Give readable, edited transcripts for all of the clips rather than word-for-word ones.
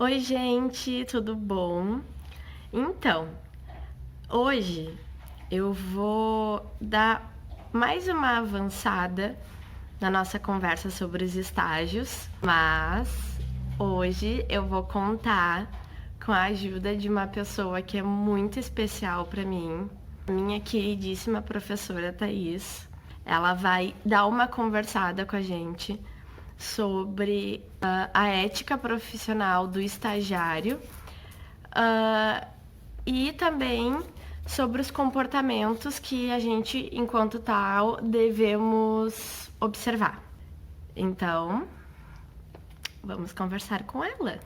Oi, gente, tudo bom? Então, hoje eu vou dar mais uma avançada na nossa conversa sobre os estágios, mas hoje eu vou contar com a ajuda de uma pessoa que é muito especial para mim, minha queridíssima professora Thaís. Ela vai dar uma conversada com a gente sobre a ética profissional do estagiário, uh, e também sobre os comportamentos que a gente, enquanto tal, devemos observar. Então, vamos conversar com ela.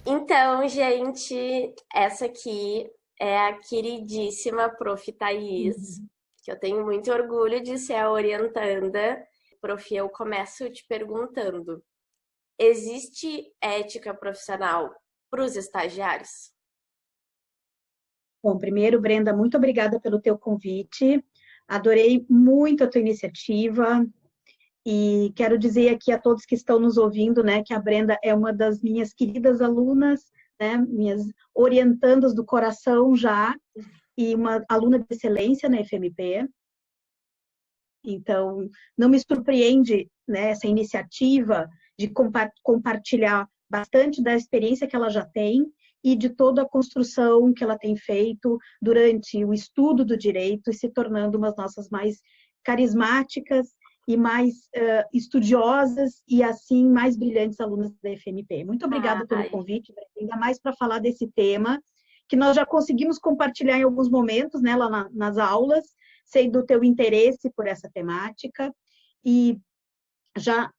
Então, gente, essa aqui é a queridíssima Prof. Thaís, que eu tenho muito orgulho de ser a orientanda. Prof, eu começo te perguntando: existe ética profissional para os estagiários? Bom, primeiro, Brenda, muito obrigada pelo teu convite. Adorei muito a tua iniciativa e quero dizer aqui a todos que estão nos ouvindo, né, que a Brenda é uma das minhas queridas alunas, né, minhas orientandas do coração já, e uma aluna de excelência na FMP. Então, não me surpreende, né, essa iniciativa de compartilhar bastante da experiência que ela já tem e de toda a construção que ela tem feito durante o estudo do direito e se tornando uma das nossas mais carismáticas e mais estudiosas e, assim, mais brilhantes alunas da FMP. Muito obrigada pelo Ai, convite, ainda mais para falar desse tema que nós já conseguimos compartilhar em alguns momentos, né, lá nas aulas. Sei do teu interesse por essa temática e já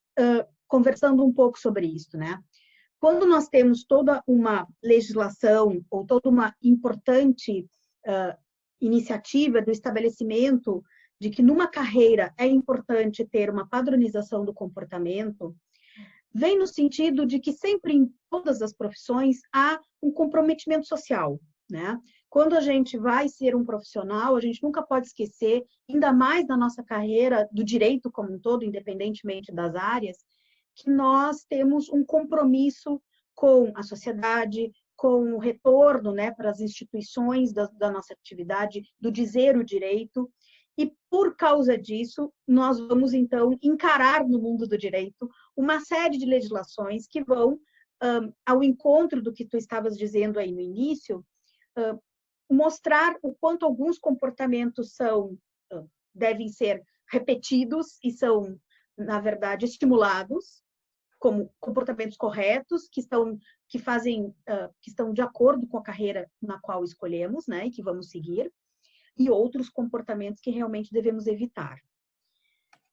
conversando um pouco sobre isso, né? Quando nós temos toda uma legislação ou toda uma importante iniciativa do estabelecimento de que numa carreira é importante ter uma padronização do comportamento, vem no sentido de que sempre em todas as profissões há um comprometimento social, né? Quando a gente vai ser um profissional, a gente nunca pode esquecer, ainda mais na nossa carreira do direito como um todo, independentemente das áreas, que nós temos um compromisso com a sociedade, com o retorno, né, para as instituições da nossa atividade, do dizer o direito, e por causa disso, nós vamos então encarar no mundo do direito uma série de legislações que vão ao encontro do que tu estavas dizendo aí no início, mostrar o quanto alguns comportamentos devem ser repetidos e são, na verdade, estimulados como comportamentos corretos que estão de acordo com a carreira na qual escolhemos, né, e que vamos seguir, e outros comportamentos que realmente devemos evitar.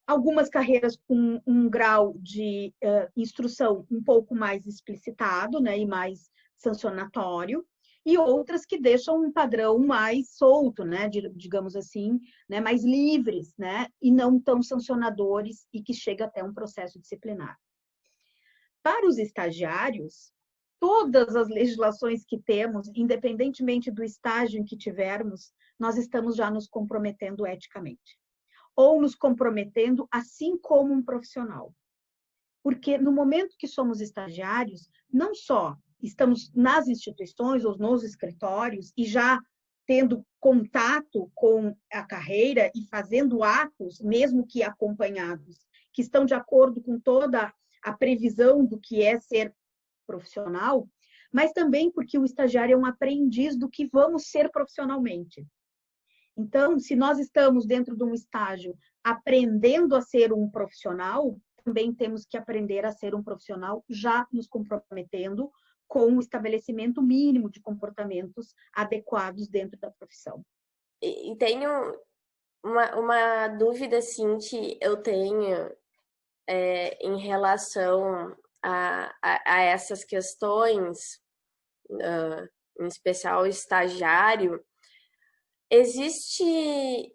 Algumas carreiras com um grau de instrução um pouco mais explicitado, né, e mais sancionatório, e outras que deixam um padrão mais solto, né, digamos assim, né, mais livres, né, e não tão sancionadores e que chega até um processo disciplinar. Para os estagiários, todas as legislações que temos, independentemente do estágio em que tivermos, nós estamos já nos comprometendo eticamente. Ou nos comprometendo assim como um profissional. Porque no momento que somos estagiários, não só estamos nas instituições ou nos escritórios e já tendo contato com a carreira e fazendo atos, mesmo que acompanhados, que estão de acordo com toda a previsão do que é ser profissional, mas também porque o estagiário é um aprendiz do que vamos ser profissionalmente. Então, se nós estamos dentro de um estágio aprendendo a ser um profissional, também temos que aprender a ser um profissional já nos comprometendo com o estabelecimento mínimo de comportamentos adequados dentro da profissão. e tenho uma dúvida, assim, que eu tenho em relação a essas questões, em especial o estagiário. Existe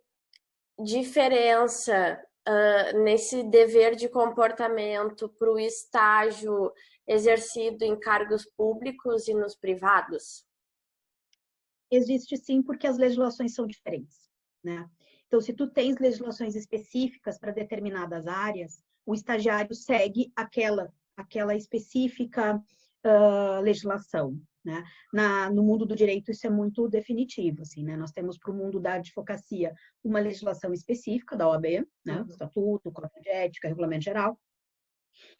diferença nesse dever de comportamento para o estágio exercido em cargos públicos e nos privados? Existe sim, porque as legislações são diferentes, né? Então, se tu tens legislações específicas para determinadas áreas, o estagiário segue aquela específica legislação, né? No mundo do direito isso é muito definitivo, assim, né? Nós temos para o mundo da advocacia uma legislação específica da OAB, né? Estatuto, Código de Ética, Regulamento Geral.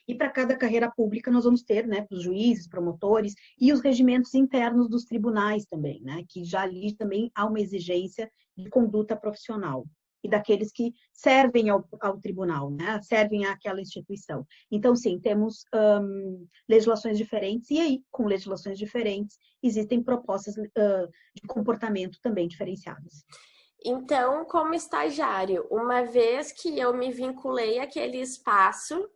E para cada carreira pública nós vamos ter, né, para os juízes, promotores e os regimentos internos dos tribunais também, né? Que já ali também há uma exigência de conduta profissional e daqueles que servem ao tribunal, né? Servem àquela instituição. Então, sim, temos legislações diferentes, e aí, com legislações diferentes, existem propostas de comportamento também diferenciadas. Então, como estagiário, uma vez que eu me vinculei àquele espaço,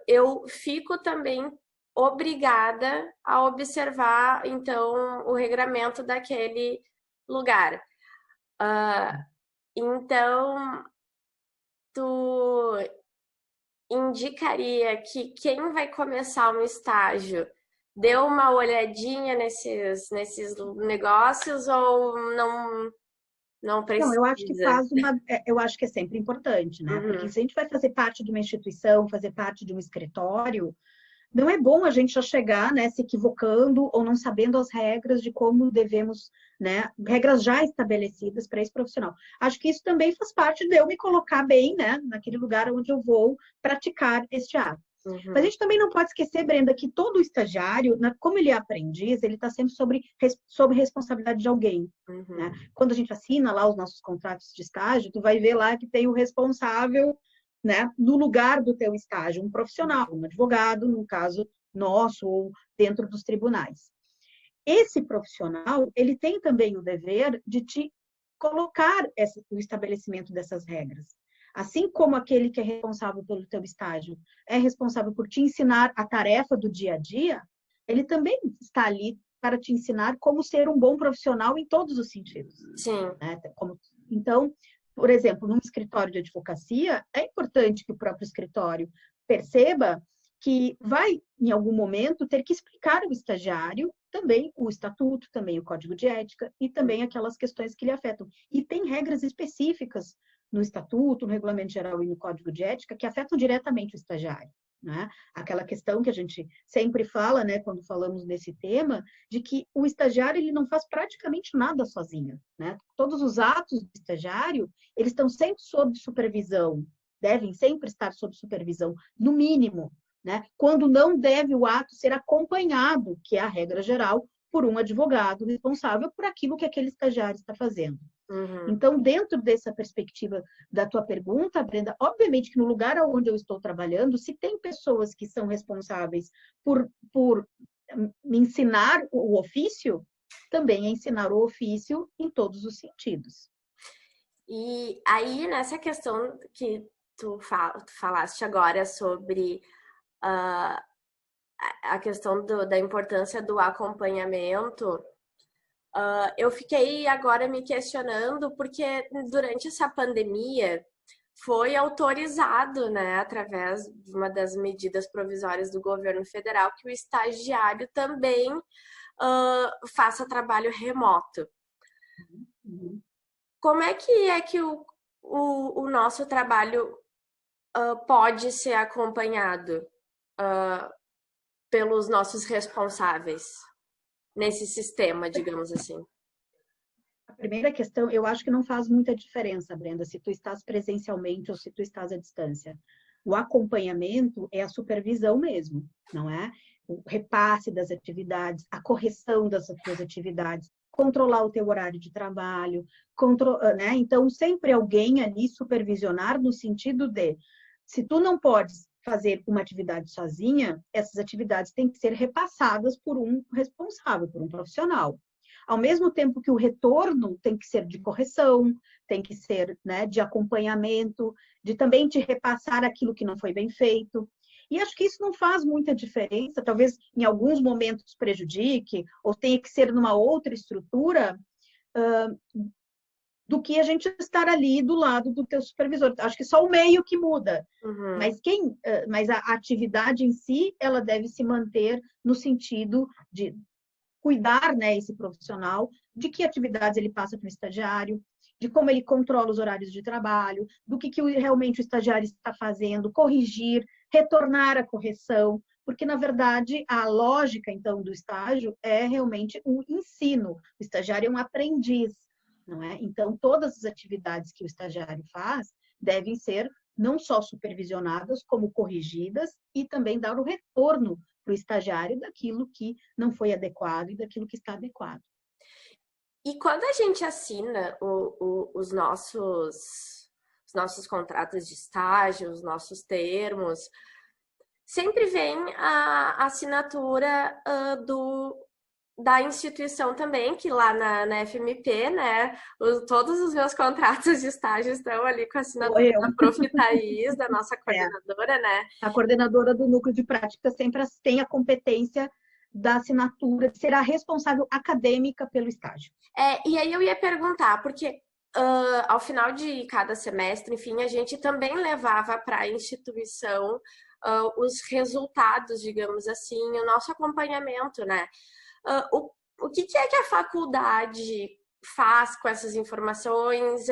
eu fico também obrigada a observar, então, o regramento daquele lugar. Então, tu indicaria que quem vai começar um estágio dê uma olhadinha nesses negócios ou não precisa? Não, eu acho que é sempre importante, né? Porque se a gente vai fazer parte de uma instituição, fazer parte de um escritório, não é bom a gente já chegar, né, se equivocando ou não sabendo as regras de como devemos, né, regras já estabelecidas para esse profissional. Acho que isso também faz parte de eu me colocar bem, né, naquele lugar onde eu vou praticar este ato. Mas a gente também não pode esquecer, Brenda, que todo estagiário, como ele é aprendiz, ele está sempre sob responsabilidade de alguém. Né? Quando a gente assina lá os nossos contratos de estágio, tu vai ver lá que tem o responsável, né, no lugar do teu estágio, um profissional, um advogado, no caso nosso, ou dentro dos tribunais. Esse profissional, ele tem também o dever de te colocar o estabelecimento dessas regras. Assim como aquele que é responsável pelo teu estágio é responsável por te ensinar a tarefa do dia a dia, ele também está ali para te ensinar como ser um bom profissional em todos os sentidos. Sim. Né? Então, por exemplo, num escritório de advocacia, é importante que o próprio escritório perceba que vai, em algum momento, ter que explicar ao estagiário também o estatuto, também o código de ética e também aquelas questões que lhe afetam. E tem regras específicas no estatuto, no regulamento geral e no código de ética que afetam diretamente o estagiário. Né? Aquela questão que a gente sempre fala, né, quando falamos nesse tema, de que o estagiário ele não faz praticamente nada sozinho. Né? Todos os atos do estagiário, eles estão sempre sob supervisão, devem sempre estar sob supervisão, no mínimo. Né? Quando não deve o ato ser acompanhado, que é a regra geral, por um advogado responsável por aquilo que aquele estagiário está fazendo. Então, dentro dessa perspectiva da tua pergunta, Brenda, obviamente que no lugar onde eu estou trabalhando, se tem pessoas que são responsáveis por me ensinar o ofício, também é ensinar o ofício em todos os sentidos. E aí, nessa questão que tu falaste agora sobre a questão da importância do acompanhamento, eu fiquei agora me questionando porque durante essa pandemia foi autorizado, né, através de uma das medidas provisórias do governo federal, que o estagiário também faça trabalho remoto. Como é que o nosso trabalho pode ser acompanhado pelos nossos responsáveis nesse sistema, digamos assim? A primeira questão, eu acho que não faz muita diferença, Brenda, se tu estás presencialmente ou se tu estás à distância. O acompanhamento é a supervisão mesmo, não é? O repasse das atividades, a correção das tuas atividades, controlar o teu horário de trabalho, né? Então, sempre alguém ali supervisionar no sentido de, se tu não podes fazer uma atividade sozinha, essas atividades têm que ser repassadas por um responsável, por um profissional. Ao mesmo tempo que o retorno tem que ser de correção, tem que ser, né, de acompanhamento, de também te repassar aquilo que não foi bem feito. E acho que isso não faz muita diferença, talvez em alguns momentos prejudique, ou tenha que ser numa outra estrutura, do que a gente estar ali do lado do teu supervisor. Acho que só o meio que muda. Mas a atividade em si, ela deve se manter no sentido de cuidar, né, esse profissional, de que atividades ele passa para o estagiário, de como ele controla os horários de trabalho, do que realmente o estagiário está fazendo, corrigir, retornar a correção, porque, na verdade, a lógica, então, do estágio é realmente o ensino. O estagiário é um aprendiz, não é? Então, todas as atividades que o estagiário faz devem ser não só supervisionadas, como corrigidas e também dar o retorno para o estagiário daquilo que não foi adequado e daquilo que está adequado. E quando a gente assina os nossos contratos de estágio, os nossos termos, sempre vem a assinatura da instituição também, que lá na FMP, né, todos os meus contratos de estágio estão ali com a assinatura da Prof. Thaís, da nossa coordenadora, né? A coordenadora do núcleo de prática sempre tem a competência da assinatura, de ser a responsável acadêmica pelo estágio. E aí eu ia perguntar, porque ao final de cada semestre, enfim, a gente também levava para a instituição os resultados, digamos assim, o nosso acompanhamento, né? O que é que a faculdade faz com essas informações?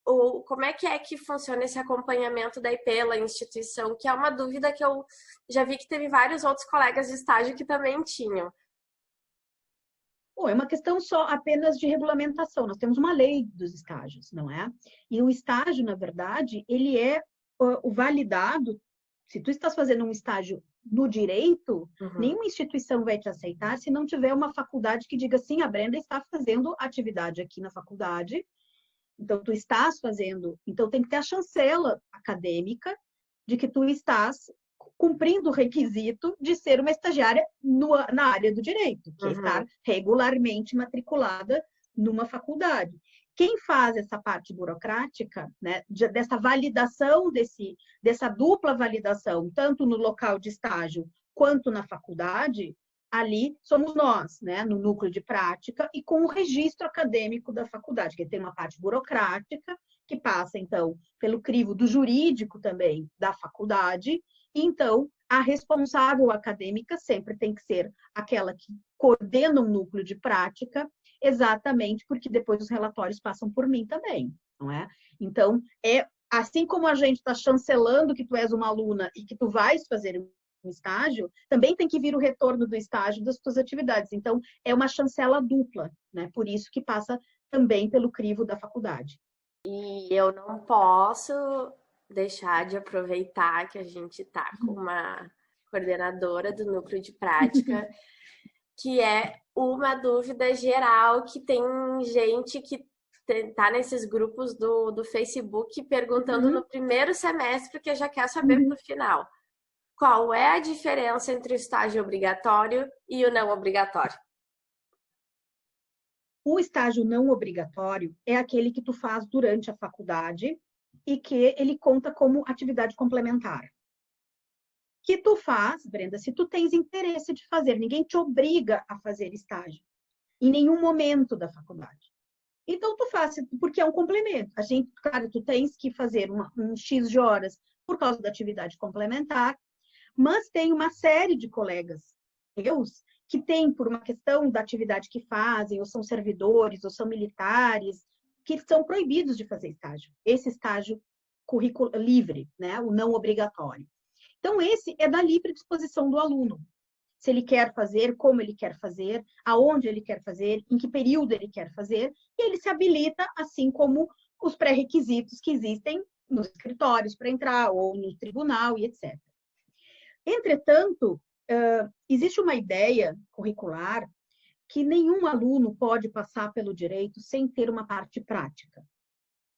Como é que funciona esse acompanhamento daí pela instituição? Que é uma dúvida que eu já vi que teve vários outros colegas de estágio que também tinham. Bom, é uma questão só apenas de regulamentação. Nós temos uma lei dos estágios, não é? E o estágio, na verdade, ele é o validado. Se tu estás fazendo um estágio no direito, nenhuma instituição vai te aceitar se não tiver uma faculdade que diga assim, a Brenda está fazendo atividade aqui na faculdade, então tu estás fazendo, então tem que ter a chancela acadêmica de que tu estás cumprindo o requisito de ser uma estagiária na área do direito, que é estar regularmente matriculada numa faculdade. Quem faz essa parte burocrática, né, dessa validação, dessa dupla validação, tanto no local de estágio quanto na faculdade, ali somos nós, né, no núcleo de prática e com o registro acadêmico da faculdade, que tem uma parte burocrática, que passa, então, pelo crivo do jurídico também da faculdade, e, então, a responsável acadêmica sempre tem que ser aquela que coordena um núcleo de prática, exatamente porque depois os relatórios passam por mim também, não é? Então, assim como a gente está chancelando que tu és uma aluna e que tu vais fazer um estágio, também tem que vir o retorno do estágio das tuas atividades. Então, é uma chancela dupla, né? Por isso que passa também pelo crivo da faculdade. E eu não posso deixar de aproveitar que a gente está com uma coordenadora do núcleo de prática, que é uma dúvida geral, que tem gente que tá nesses grupos do Facebook perguntando no primeiro semestre, porque já quer saber no final. Qual é a diferença entre o estágio obrigatório e o não obrigatório? O estágio não obrigatório é aquele que tu faz durante a faculdade e que ele conta como atividade complementar. Que tu faz, Brenda, se tu tens interesse de fazer, ninguém te obriga a fazer estágio em nenhum momento da faculdade. Então tu faz, porque é um complemento. A gente, claro, tu tens que fazer um X de horas por causa da atividade complementar, mas tem uma série de colegas meus que tem, por uma questão da atividade que fazem, ou são servidores, ou são militares, que são proibidos de fazer estágio. Esse estágio currículo livre, né? O não obrigatório. Então, esse é da livre disposição do aluno. Se ele quer fazer, como ele quer fazer, aonde ele quer fazer, em que período ele quer fazer, e ele se habilita, assim como os pré-requisitos que existem nos escritórios para entrar, ou no tribunal e etc. Entretanto, existe uma ideia curricular que nenhum aluno pode passar pelo direito sem ter uma parte prática,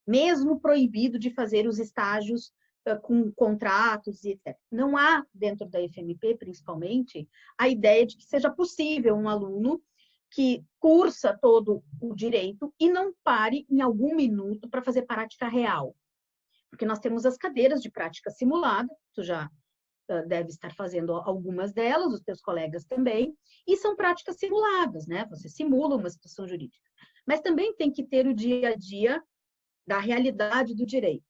mesmo proibido de fazer os estágios com contratos e etc. Não há, dentro da FMP, principalmente, a ideia de que seja possível um aluno que cursa todo o direito e não pare em algum minuto para fazer prática real. Porque nós temos as cadeiras de prática simulada, tu já deve estar fazendo algumas delas, os teus colegas também, e são práticas simuladas, né? Você simula uma situação jurídica. Mas também tem que ter o dia a dia da realidade do direito.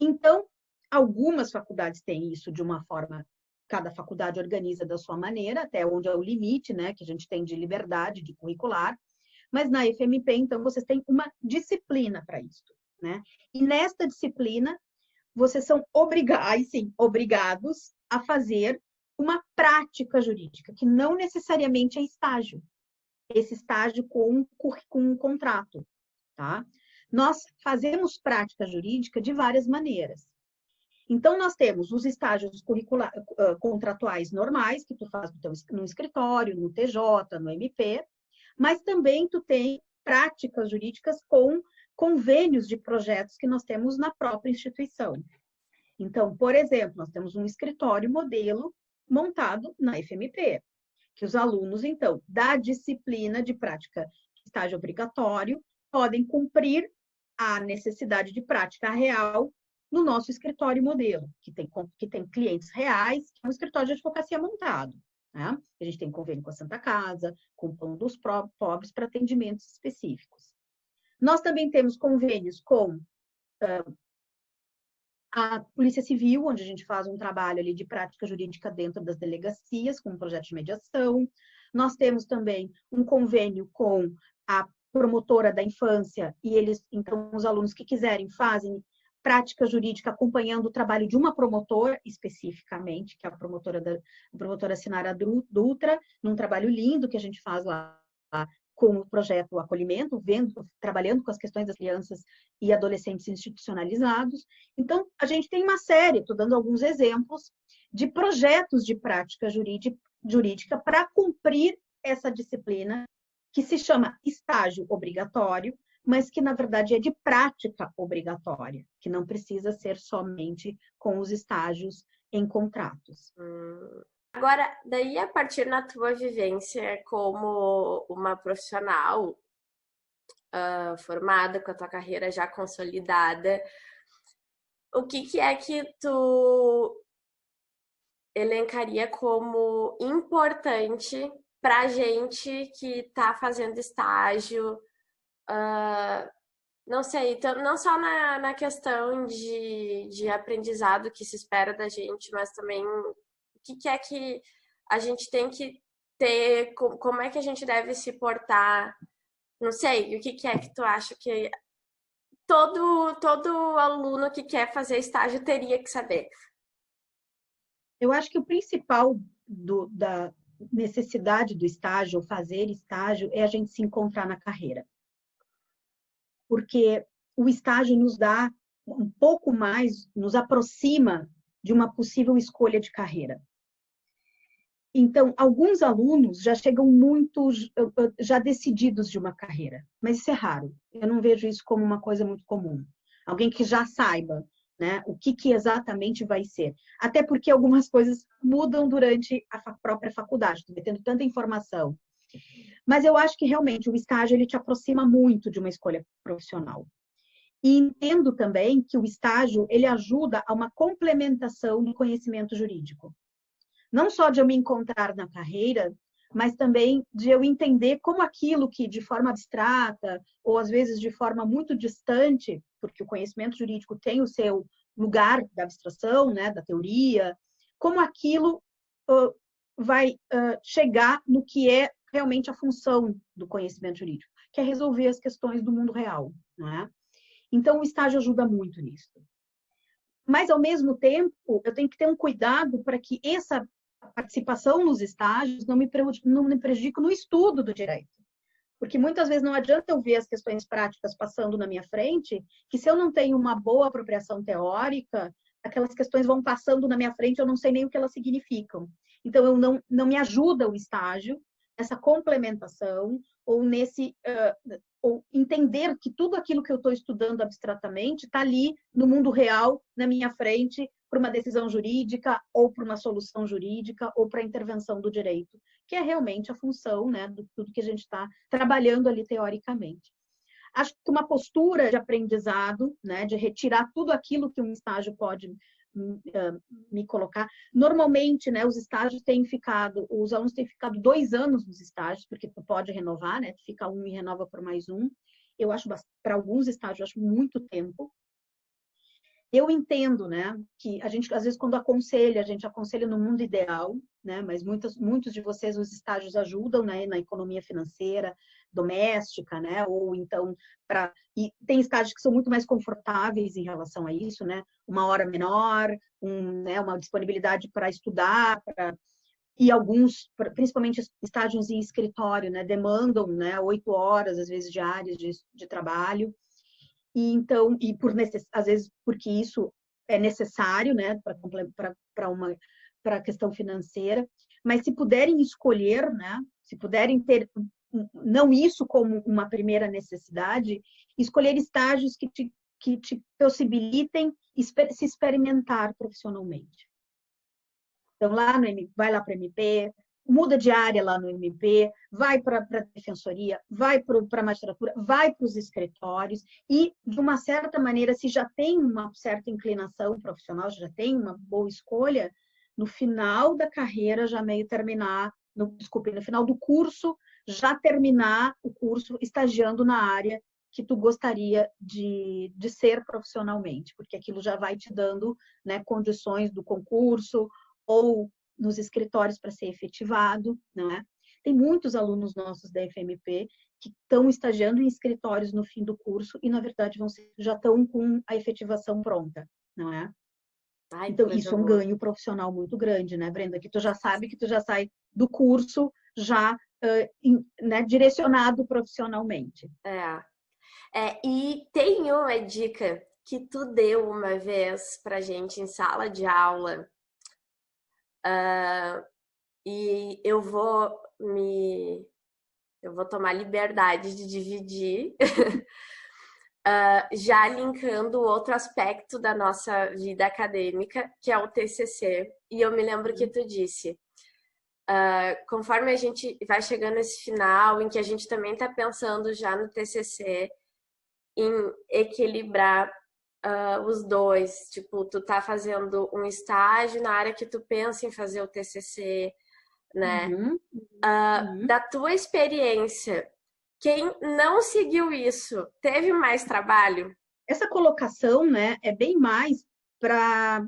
Então, algumas faculdades têm isso de uma forma, cada faculdade organiza da sua maneira, até onde é o limite, né, que a gente tem de liberdade, de curricular, mas na FMP, então, vocês têm uma disciplina para isso, né? E nesta disciplina, vocês são obrigados a fazer uma prática jurídica, que não necessariamente é estágio. Esse estágio com um contrato, tá? Nós fazemos prática jurídica de várias maneiras. Então, nós temos os estágios contratuais normais, que tu faz no escritório, no TJ, no MP, mas também tu tem práticas jurídicas com convênios de projetos que nós temos na própria instituição. Então, por exemplo, nós temos um escritório modelo montado na FMP, que os alunos, então, da disciplina de prática estágio obrigatório, podem cumprir a necessidade de prática real no nosso escritório modelo, que tem clientes reais, que é um escritório de advocacia montado. Né? A gente tem convênio com a Santa Casa, com o Pão dos Pobres, para atendimentos específicos. Nós também temos convênios com a Polícia Civil, onde a gente faz um trabalho ali de prática jurídica dentro das delegacias, com um projeto de mediação. Nós temos também um convênio com a promotora da infância, e eles, então, os alunos que quiserem fazem prática jurídica acompanhando o trabalho de uma promotora, especificamente, que é a promotora Sinara Dutra, num trabalho lindo que a gente faz lá com o projeto Acolhimento, trabalhando com as questões das crianças e adolescentes institucionalizados. Então, a gente tem uma série, estou dando alguns exemplos, de projetos de prática jurídica para cumprir essa disciplina, que se chama estágio obrigatório, mas que, na verdade, é de prática obrigatória, que não precisa ser somente com os estágios em contratos. Agora, daí, a partir da tua vivência como uma profissional formada, com a tua carreira já consolidada, o que é que tu elencaria como importante para a gente que está fazendo estágio? Não sei, não só na questão de aprendizado que se espera da gente, mas também o que é que a gente tem que ter, como é que a gente deve se portar, não sei, o que é que tu acha que todo aluno que quer fazer estágio teria que saber? Eu acho que o principal da necessidade do estágio, ou fazer estágio, é a gente se encontrar na carreira. Porque o estágio nos dá um pouco mais, nos aproxima de uma possível escolha de carreira. Então, alguns alunos já chegam muito já decididos de uma carreira, mas isso é raro. Eu não vejo isso como uma coisa muito comum. Alguém que já saiba, né, o que exatamente vai ser. Até porque algumas coisas mudam durante a própria faculdade, tendo tanta informação. Mas eu acho que realmente o estágio ele te aproxima muito de uma escolha profissional. E entendo também que o estágio ele ajuda a uma complementação do conhecimento jurídico. Não só de eu me encontrar na carreira, mas também de eu entender como aquilo que de forma abstrata, ou às vezes de forma muito distante, porque o conhecimento jurídico tem o seu lugar da abstração, né, da teoria, como aquilo vai chegar no que é realmente a função do conhecimento jurídico, que é resolver as questões do mundo real, não é? Então, o estágio ajuda muito nisso. Mas, ao mesmo tempo, eu tenho que ter um cuidado para que essa participação nos estágios não me prejudique no estudo do direito. Porque muitas vezes não adianta eu ver as questões práticas passando na minha frente, que se eu não tenho uma boa apropriação teórica, aquelas questões vão passando na minha frente, eu não sei nem o que elas significam. Então, eu não me ajuda o estágio nessa complementação, ou ou entender que tudo aquilo que eu estou estudando abstratamente está ali no mundo real, na minha frente, para uma decisão jurídica, ou para uma solução jurídica, ou para a intervenção do direito, que é realmente a função, né, de tudo que a gente está trabalhando ali teoricamente. Acho que uma postura de aprendizado, né, de retirar tudo aquilo que um estágio pode me colocar. Normalmente, né, os alunos têm ficado 2 anos nos estágios, porque tu pode renovar, né, tu fica 1 e renova por mais 1. Eu acho, para alguns estágios, eu acho muito tempo. Eu entendo, né, que a gente, às vezes, quando aconselha, a gente aconselha no mundo ideal, né, mas muitos de vocês, os estágios ajudam, né, na economia financeira, doméstica, né, ou então, e tem estágios que são muito mais confortáveis em relação a isso, né, uma hora menor, né, uma disponibilidade para estudar, e alguns, principalmente estágios em escritório, né, demandam, né, 8 horas, às vezes, diárias de trabalho. E então, às vezes porque isso é necessário, né, para a questão financeira, mas se puderem escolher, né, se puderem ter não isso como uma primeira necessidade, escolher estágios que te possibilitem se experimentar profissionalmente. Então, vai lá para o MP, muda de área lá no MP, vai para a defensoria, vai para a magistratura, vai para os escritórios e, de uma certa maneira, se já tem uma certa inclinação profissional, já tem uma boa escolha, no final da carreira já meio terminar, no final do curso, já terminar o curso estagiando na área que tu gostaria de ser profissionalmente, porque aquilo já vai te dando, né, condições do concurso ou nos escritórios para ser efetivado, não é? Tem muitos alunos nossos da FMP que estão estagiando em escritórios no fim do curso e, na verdade, já estão com a efetivação pronta, não é? Ai, Então, isso é um boa. ganho profissional muito grande, né, Brenda? Que tu já sabe que tu já sai do curso já né, direcionado profissionalmente. E tem uma dica que tu deu uma vez pra gente em sala de aula, e eu vou tomar liberdade de dividir, já linkando outro aspecto da nossa vida acadêmica, que é o TCC. E eu me lembro que tu disse, conforme a gente vai chegando nesse final, em que a gente também está pensando já no TCC, em equilibrar os dois. Tipo, tu tá fazendo um estágio na área que tu pensa em fazer o TCC, né? Da tua experiência, quem não seguiu isso, teve mais trabalho? Essa colocação, né, é bem mais para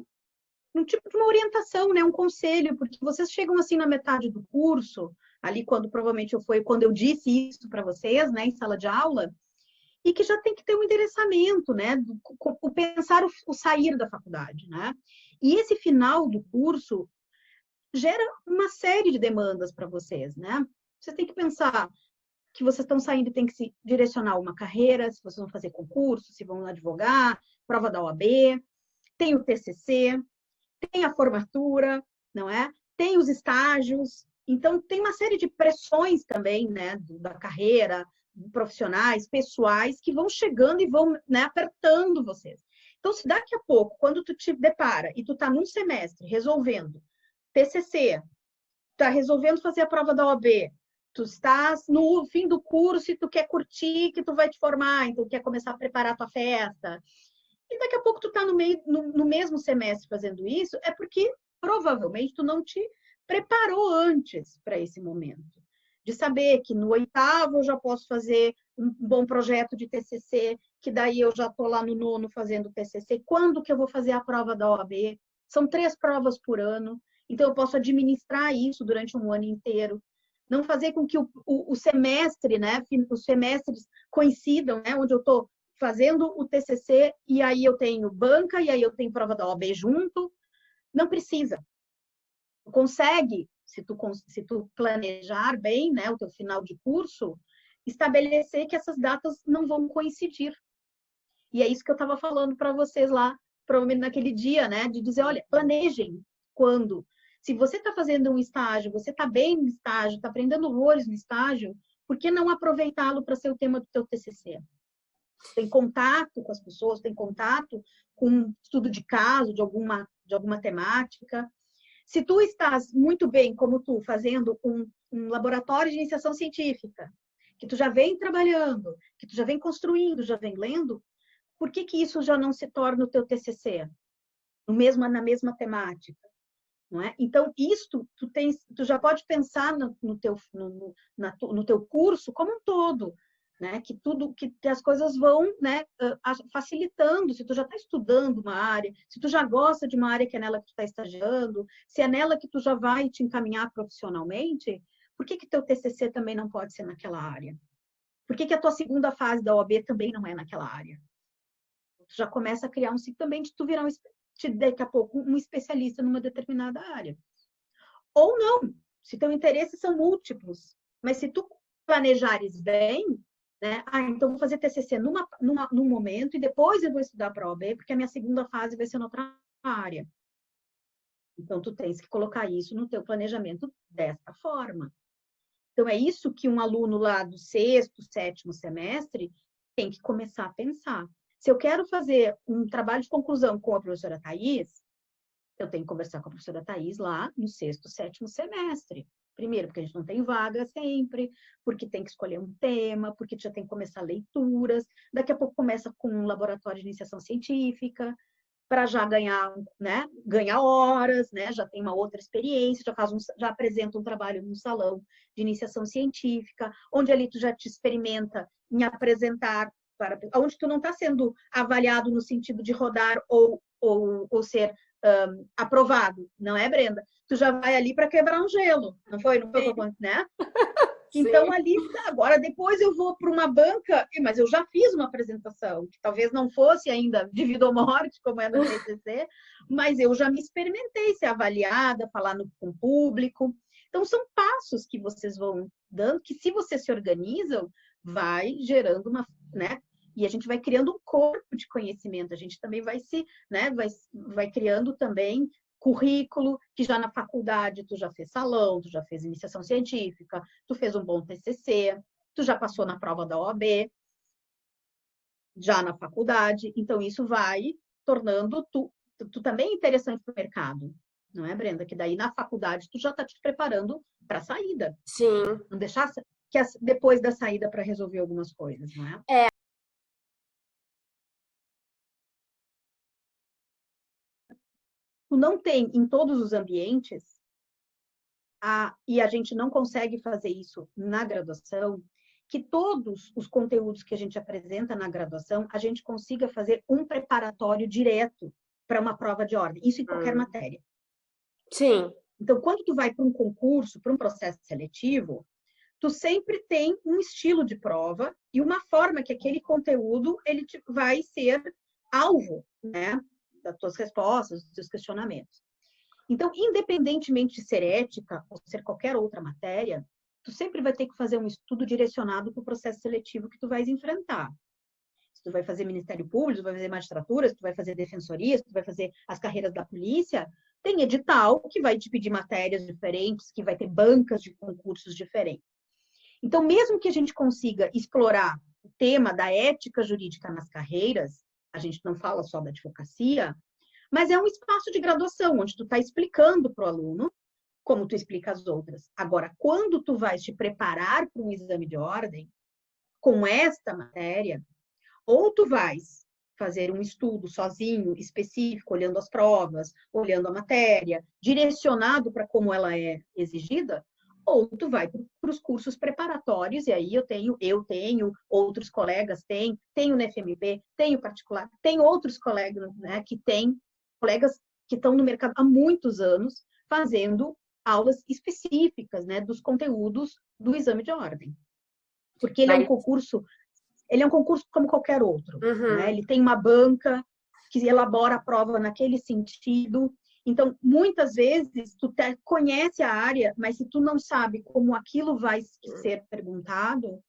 um tipo de uma orientação, né, um conselho, porque vocês chegam assim na metade do curso, ali provavelmente quando eu disse isso para vocês, né, em sala de aula, e que já tem que ter um endereçamento, né, o pensar o sair da faculdade, né? E esse final do curso gera uma série de demandas para vocês, né? Vocês têm que pensar que vocês estão saindo e tem que se direcionar a uma carreira, se vocês vão fazer concurso, se vão advogar, prova da OAB, tem o TCC, tem a formatura, não é? Tem os estágios, então tem uma série de pressões também, né, da carreira, profissionais, pessoais, que vão chegando e vão, né, apertando vocês. Então, se daqui a pouco, quando tu te depara e tu tá num semestre resolvendo TCC, tá resolvendo fazer a prova da OAB, tu estás no fim do curso e tu quer curtir, que tu vai te formar, então quer começar a preparar a tua festa, e daqui a pouco tu tá no mesmo semestre fazendo isso, é porque provavelmente tu não te preparou antes para esse momento. De saber que no 8º eu já posso fazer um bom projeto de TCC, que daí eu já tô lá no 9º fazendo TCC. Quando que eu vou fazer a prova da OAB? São 3 provas por ano, então eu posso administrar isso durante um ano inteiro. Não fazer com que o semestre, né, os semestres coincidam, né, onde eu estou fazendo o TCC e aí eu tenho banca e aí eu tenho prova da OAB junto. Não precisa. Consegue, se tu planejar bem, né, o teu final de curso, estabelecer que essas datas não vão coincidir. E é isso que eu estava falando para vocês lá, provavelmente naquele dia, né, de dizer, olha, planejem quando. Se você está fazendo um estágio, você está bem no estágio, está aprendendo horrores no estágio, por que não aproveitá-lo para ser o tema do teu TCC? Tem contato com as pessoas, tem contato com estudo de caso, de alguma temática. Se tu estás muito bem, como tu, fazendo um laboratório de iniciação científica, que tu já vem trabalhando, que tu já vem construindo, já vem lendo, por que isso já não se torna o teu TCC? Na mesma temática? Não é? Então, isto, tu já pode pensar no teu curso como um todo. né? Que as coisas vão, né, facilitando. Se tu já está estudando uma área, se tu já gosta de uma área que é nela que tu está estagiando, se é nela que tu já vai te encaminhar profissionalmente, por que teu TCC também não pode ser naquela área? Por que a tua segunda fase da OAB também não é naquela área? Tu já começa a criar um ciclo também de tu virar daqui a pouco um especialista numa determinada área. Ou não, se teu interesse são múltiplos, mas se tu planejares bem, né? Então vou fazer TCC num momento e depois eu vou estudar para a OAB, porque a minha segunda fase vai ser noutra área. Então tu tens que colocar isso no teu planejamento desta forma. Então é isso que um aluno lá do 6º, 7º semestre tem que começar a pensar. Se eu quero fazer um trabalho de conclusão com a professora Thaís, eu tenho que conversar com a professora Thaís lá no 6º, 7º semestre. Primeiro, porque a gente não tem vaga sempre, porque tem que escolher um tema, porque já tem que começar leituras, daqui a pouco começa com um laboratório de iniciação científica, para já ganhar, né, ganhar horas, né, já tem uma outra experiência, já apresenta um trabalho num salão de iniciação científica, onde ali tu já te experimenta em apresentar, onde tu não está sendo avaliado no sentido de rodar ou ser aprovado, não é, Brenda? Tu já vai ali para quebrar um gelo, não foi? Não foi, né? Então, ali, agora, depois eu vou para uma banca, mas eu já fiz uma apresentação, que talvez não fosse ainda de vida ou morte, como é no TCC, mas eu já me experimentei ser avaliada, falar com o público. Então, são passos que vocês vão dando, que se vocês se organizam, vai gerando uma, né? E a gente vai criando um corpo de conhecimento, a gente também vai né, vai criando também currículo, que já na faculdade tu já fez salão, tu já fez iniciação científica, tu fez um bom TCC, tu já passou na prova da OAB, já na faculdade, então isso vai tornando tu também interessante para o mercado, não é, Brenda? Que daí na faculdade tu já está te preparando para a saída. Sim. Não deixar depois da saída para resolver algumas coisas, não é? É. Tu não tem em todos os ambientes, e a gente não consegue fazer isso na graduação, que todos os conteúdos que a gente apresenta na graduação, a gente consiga fazer um preparatório direto para uma prova de ordem. Isso em qualquer matéria. Sim. Então, quando tu vai para um concurso, para um processo seletivo, tu sempre tem um estilo de prova e uma forma que aquele conteúdo ele vai ser alvo, né, das tuas respostas, dos teus questionamentos. Então, independentemente de ser ética ou ser qualquer outra matéria, tu sempre vai ter que fazer um estudo direcionado para o processo seletivo que tu vais enfrentar. Se tu vai fazer Ministério Público, se tu vai fazer magistratura, se tu vai fazer defensoria, se tu vai fazer as carreiras da polícia, tem edital que vai te pedir matérias diferentes, que vai ter bancas de concursos diferentes. Então, mesmo que a gente consiga explorar o tema da ética jurídica nas carreiras, a gente não fala só da advocacia, mas é um espaço de graduação, onde tu está explicando para o aluno como tu explica as outras. Agora, quando tu vais te preparar para um exame de ordem, com esta matéria, ou tu vais fazer um estudo sozinho, específico, olhando as provas, olhando a matéria, direcionado para como ela é exigida, ou tu vai para os cursos preparatórios, e aí eu tenho, outros colegas têm, tenho no FMP, tenho particular, tem outros colegas, né, colegas que estão no mercado há muitos anos, fazendo aulas específicas, né, dos conteúdos do exame de ordem. Porque ele é um concurso como qualquer outro, né? Ele tem uma banca que elabora a prova naquele sentido. Então, muitas vezes, tu conhece a área, mas se tu não sabe como aquilo vai ser perguntado,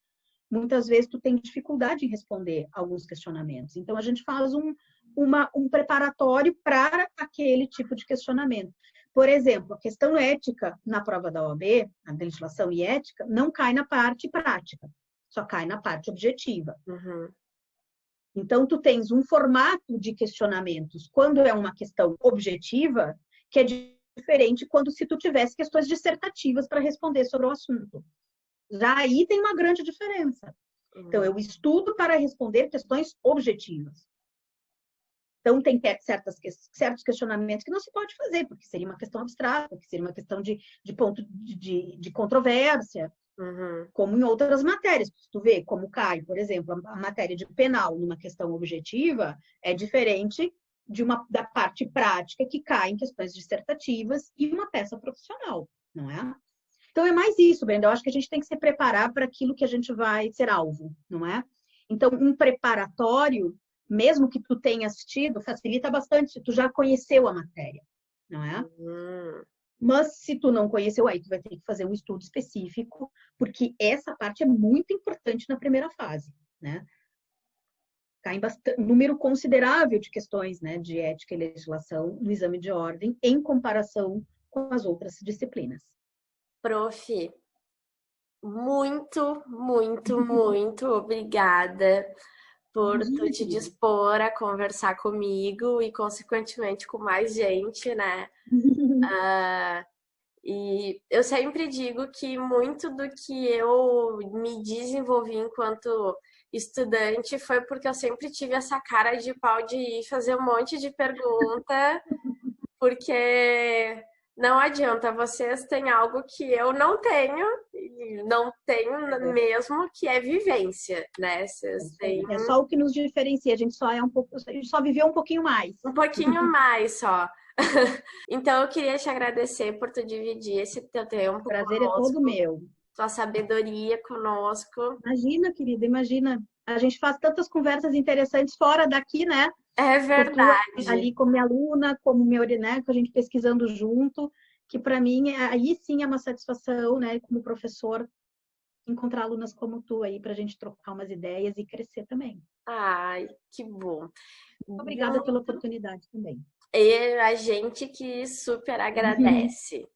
muitas vezes tu tem dificuldade em responder alguns questionamentos. Então, a gente faz um preparatório para aquele tipo de questionamento. Por exemplo, a questão ética na prova da OAB, a legislação e ética, não cai na parte prática, só cai na parte objetiva. Então, tu tens um formato de questionamentos quando é uma questão objetiva, que é diferente quando se tu tivesse questões dissertativas para responder sobre o assunto. Já aí tem uma grande diferença. Então, eu estudo para responder questões objetivas. Então, tem certos questionamentos que não se pode fazer, porque seria uma questão abstrata, porque seria uma questão de ponto de controvérsia, como em outras matérias. Se tu vê como cai, por exemplo, a matéria de penal numa questão objetiva é diferente da parte prática que cai em questões dissertativas e uma peça profissional, não é? Então, é mais isso, Brenda. Eu acho que a gente tem que se preparar para aquilo que a gente vai ser alvo, não é? Então, um preparatório, mesmo que tu tenha assistido, facilita bastante se tu já conheceu a matéria, não é? Mas se tu não conheceu, aí tu vai ter que fazer um estudo específico, porque essa parte é muito importante na primeira fase, né? Cai em número considerável de questões, né, de ética e legislação no exame de ordem, em comparação com as outras disciplinas. Prof, muito, muito, muito obrigada por tu te dispor a conversar comigo e, consequentemente, com mais gente, né? E eu sempre digo que muito do que eu me desenvolvi enquanto estudante foi porque eu sempre tive essa cara de pau de ir fazer um monte de pergunta, porque não adianta, vocês têm algo que eu não tenho, e não tenho mesmo, que é vivência, né? Vocês têm... É só o que nos diferencia, a gente só viveu um pouquinho mais. Um pouquinho mais só. Então eu queria te agradecer por tu dividir esse teu tempo. O prazer conosco, é todo meu. Tua sabedoria conosco. Imagina, querida, imagina. A gente faz tantas conversas interessantes fora daqui, né? É verdade. Ali como minha aluna, como minha né, que a gente pesquisando junto, que para mim aí sim é uma satisfação, né, como professor, encontrar alunas como tu aí para a gente trocar umas ideias e crescer também. Ai, que bom. Obrigada pela oportunidade também. E a gente que super agradece.